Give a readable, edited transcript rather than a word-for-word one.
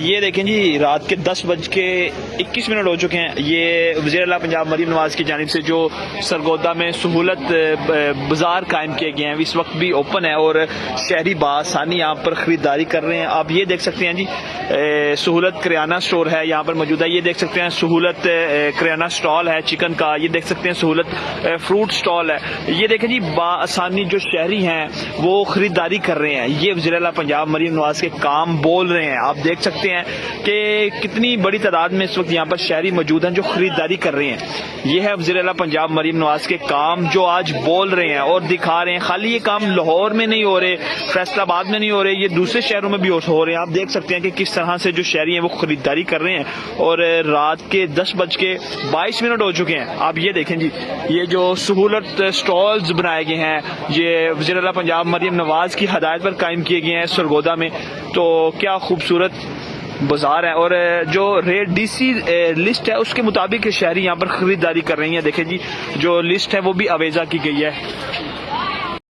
یہ دیکھیں جی رات کے 10:21 ہو چکے ہیں. یہ وزیر اعلیٰ پنجاب مریم نواز کی جانب سے جو سرگودا میں سہولت بازار قائم کیے گئے ہیں اس وقت بھی اوپن ہے اور شہری بآسانی یہاں پر خریداری کر رہے ہیں. آپ یہ دیکھ سکتے ہیں جی سہولت کریانہ سٹور ہے یہاں پر موجود ہے. یہ دیکھ سکتے ہیں سہولت کریانہ سٹال ہے چکن کا. یہ دیکھ سکتے ہیں سہولت فروٹ سٹال ہے. یہ دیکھیں جی بآسانی جو شہری ہیں وہ خریداری کر رہے ہیں. یہ وزیر اعلیٰ پنجاب مریم نواز کے کام بول رہے ہیں. آپ دیکھ سکتے ہیں کہ کتنی بڑی تعداد میں اس وقت یہاں پر شہری موجود ہیں جو خریداری کر رہے ہیں. یہ ہے وزیر اعلیٰ پنجاب مریم نواز کے کام جو آج بول رہے ہیں اور دکھا رہے ہیں. خالی یہ کام لاہور میں نہیں ہو رہے, فیصل آباد میں نہیں ہو رہے, یہ دوسرے شہروں میں بھی ہو رہے ہیں. آپ دیکھ سکتے ہیں کہ کس طرح سے جو شہری ہیں وہ خریداری کر رہے ہیں اور رات کے 10:22 ہو چکے ہیں. آپ یہ دیکھیں جی یہ جو سہولت سٹالز بنائے گئے ہیں یہ وزیر اعلیٰ پنجاب مریم نواز کی ہدایت پر قائم کیے گئے ہیں سرگودا میں. تو کیا خوبصورت بازار ہے اور جو ریٹ ڈی سی لسٹ ہے اس کے مطابق شہری یہاں پر خریداری کر رہی ہیں. دیکھیں جی جو لسٹ ہے وہ بھی اویزا کی گئی ہے.